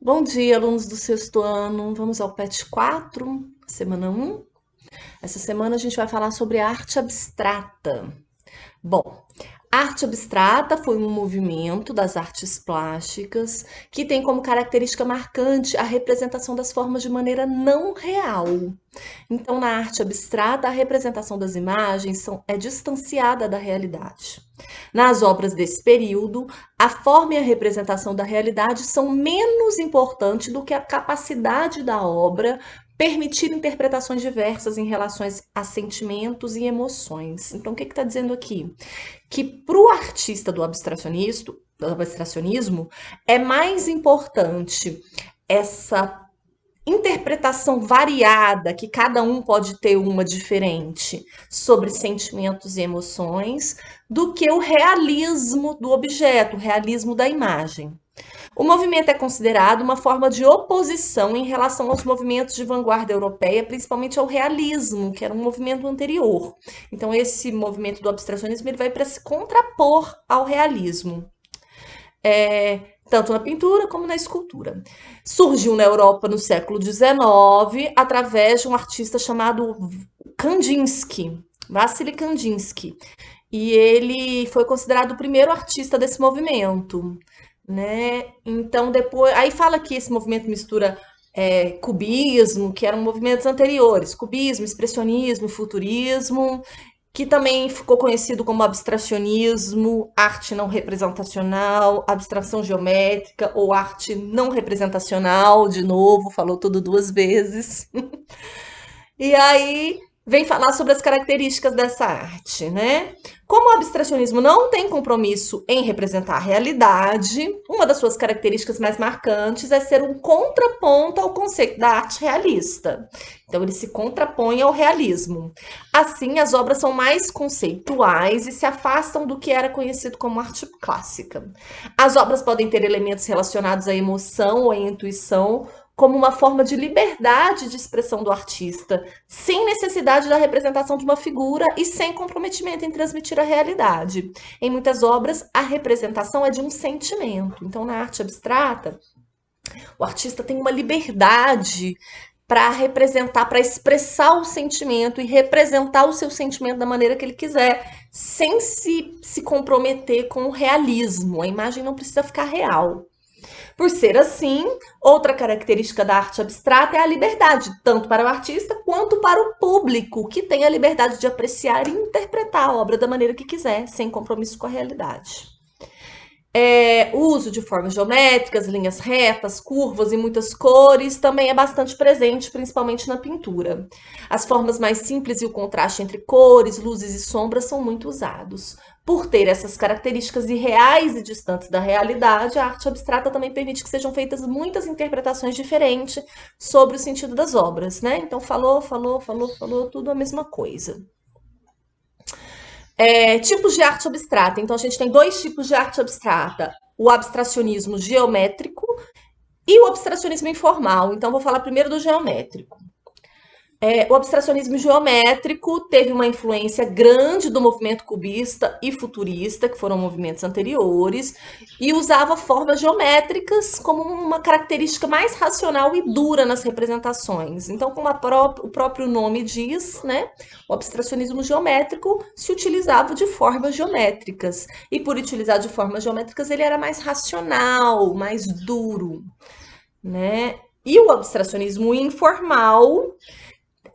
Bom dia, alunos do sexto ano. Vamos ao PET 4, semana 1. Essa semana a gente vai falar sobre arte abstrata. Bom, arte abstrata foi um movimento das artes plásticas que tem como característica marcante a representação das formas de maneira não real. Então, na arte abstrata, a representação das imagens é distanciada da realidade. Nas obras desse período, a forma e a representação da realidade são menos importantes do que a capacidade da obra permitir interpretações diversas em relação a sentimentos e emoções. Então, o que está dizendo aqui? Que para o artista do abstracionismo é mais importante essa interpretação variada, que cada um pode ter uma diferente, sobre sentimentos e emoções, do que o realismo do objeto, o realismo da imagem. O movimento é considerado uma forma de oposição em relação aos movimentos de vanguarda europeia, principalmente ao realismo, que era um movimento anterior. Então, esse movimento do abstracionismo ele vai para se contrapor ao realismo. Tanto na pintura como na escultura. Surgiu na Europa no século XIX através de um artista chamado Kandinsky, Vassily Kandinsky. E ele foi considerado o primeiro artista desse movimento, né? Então depois, aí fala que esse movimento mistura cubismo, que eram movimentos anteriores, cubismo, expressionismo, futurismo, que também ficou conhecido como abstracionismo, arte não representacional, abstração geométrica ou arte não representacional, de novo, falou tudo duas vezes. E aí vem falar sobre as características dessa arte, né? Como o abstracionismo não tem compromisso em representar a realidade, uma das suas características mais marcantes é ser um contraponto ao conceito da arte realista. Então, ele se contrapõe ao realismo. Assim, as obras são mais conceituais e se afastam do que era conhecido como arte clássica. As obras podem ter elementos relacionados à emoção ou à intuição, como uma forma de liberdade de expressão do artista, sem necessidade da representação de uma figura e sem comprometimento em transmitir a realidade. Em muitas obras, a representação é de um sentimento. Então, na arte abstrata, o artista tem uma liberdade para representar, para expressar o sentimento e representar o seu sentimento da maneira que ele quiser, sem se comprometer com o realismo. A imagem não precisa ficar real. Por ser assim, outra característica da arte abstrata é a liberdade, tanto para o artista quanto para o público, que tem a liberdade de apreciar e interpretar a obra da maneira que quiser, sem compromisso com a realidade. O uso de formas geométricas, linhas retas, curvas e muitas cores também é bastante presente, principalmente na pintura. As formas mais simples e o contraste entre cores, luzes e sombras são muito usados. Por ter essas características irreais e distantes da realidade, a arte abstrata também permite que sejam feitas muitas interpretações diferentes sobre o sentido das obras, né? Então, falou, tudo a mesma coisa. Tipos de arte abstrata. Então, a gente tem dois tipos de arte abstrata: o abstracionismo geométrico e o abstracionismo informal. Então, vou falar primeiro do geométrico. O abstracionismo geométrico teve uma influência grande do movimento cubista e futurista, que foram movimentos anteriores, e usava formas geométricas como uma característica mais racional e dura nas representações. Então, como o próprio nome diz, né, o abstracionismo geométrico se utilizava de formas geométricas. E por utilizar de formas geométricas, ele era mais racional, mais duro, né? E o abstracionismo informal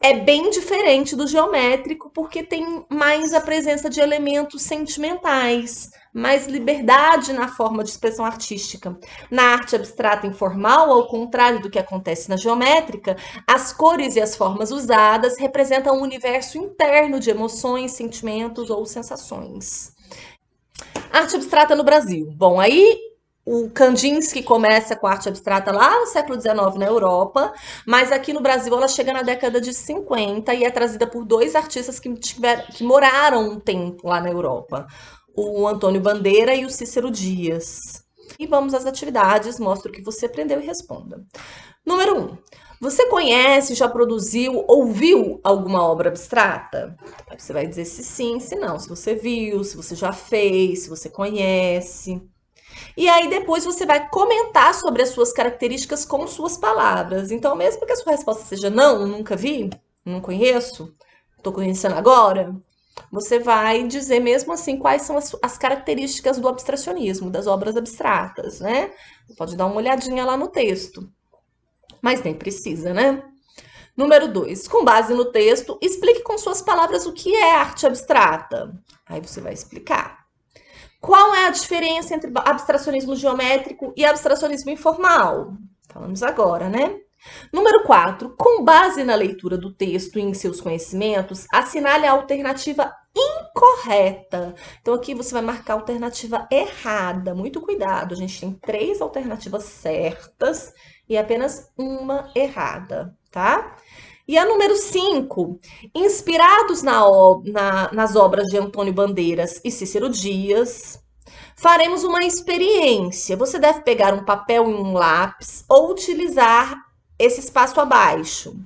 é bem diferente do geométrico, porque tem mais a presença de elementos sentimentais, mais liberdade na forma de expressão artística. Na arte abstrata informal, ao contrário do que acontece na geométrica, as cores e as formas usadas representam um universo interno de emoções, sentimentos ou sensações. Arte abstrata no Brasil. Bom, aí o Kandinsky começa com a arte abstrata lá no século XIX na Europa, mas aqui no Brasil ela chega na década de 50 e é trazida por dois artistas que moraram um tempo lá na Europa, o Antônio Bandeira e o Cícero Dias. E vamos às atividades, mostra o que você aprendeu e responda. Número 1. Você conhece, já produziu, ouviu alguma obra abstrata? Aí você vai dizer se sim, se não, se você viu, se você já fez, se você conhece. E aí depois você vai comentar sobre as suas características com suas palavras. Então, mesmo que a sua resposta seja não, nunca vi, não conheço, estou conhecendo agora, você vai dizer mesmo assim quais são as características do abstracionismo, das obras abstratas, né? Você pode dar uma olhadinha lá no texto, mas nem precisa, né? Número 2, com base no texto, explique com suas palavras o que é arte abstrata. Aí você vai explicar. Qual é a diferença entre abstracionismo geométrico e abstracionismo informal? Falamos agora, né? Número 4, com base na leitura do texto e em seus conhecimentos, assinale a alternativa incorreta. Então, aqui você vai marcar a alternativa errada. Muito cuidado, a gente tem 3 alternativas certas e apenas uma errada, tá? E a número 5, inspirados nas obras de Antônio Bandeiras e Cícero Dias, faremos uma experiência. Você deve pegar um papel e um lápis ou utilizar esse espaço abaixo.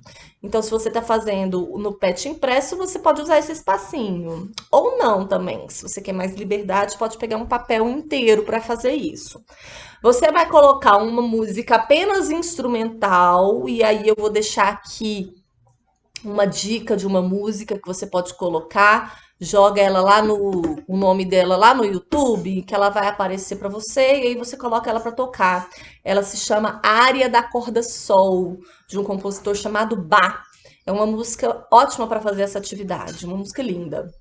Então, se você está fazendo no PET impresso, você pode usar esse espacinho. Ou não também. Se você quer mais liberdade, pode pegar um papel inteiro para fazer isso. Você vai colocar uma música apenas instrumental, e aí eu vou deixar aqui uma dica de uma música que você pode colocar, joga ela lá o nome dela lá no YouTube, que ela vai aparecer para você e aí você coloca ela para tocar. Ela se chama Área da Corda Sol, de um compositor chamado Bach. É uma música ótima para fazer essa atividade, uma música linda,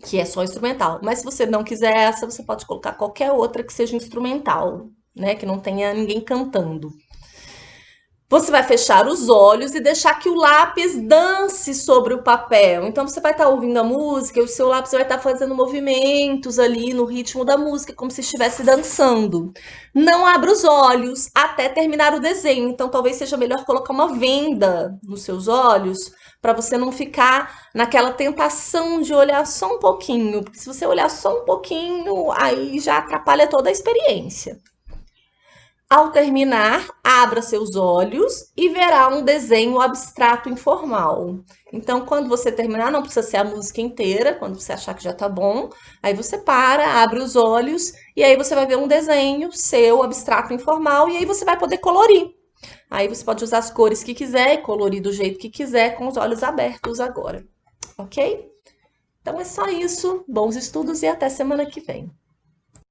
que é só instrumental. Mas se você não quiser essa, você pode colocar qualquer outra que seja instrumental, né, que não tenha ninguém cantando. Você vai fechar os olhos e deixar que o lápis dance sobre o papel. Então você vai estar ouvindo a música e o seu lápis vai estar fazendo movimentos ali no ritmo da música, como se estivesse dançando. Não abra os olhos até terminar o desenho. Então talvez seja melhor colocar uma venda nos seus olhos para você não ficar naquela tentação de olhar só um pouquinho. Porque se você olhar só um pouquinho, aí já atrapalha toda a experiência. Ao terminar, abra seus olhos e verá um desenho abstrato informal. Então, quando você terminar, não precisa ser a música inteira, quando você achar que já tá bom, aí você para, abre os olhos e aí você vai ver um desenho seu abstrato informal e aí você vai poder colorir. Aí você pode usar as cores que quiser e colorir do jeito que quiser com os olhos abertos agora, ok? Então é só isso. Bons estudos e até semana que vem.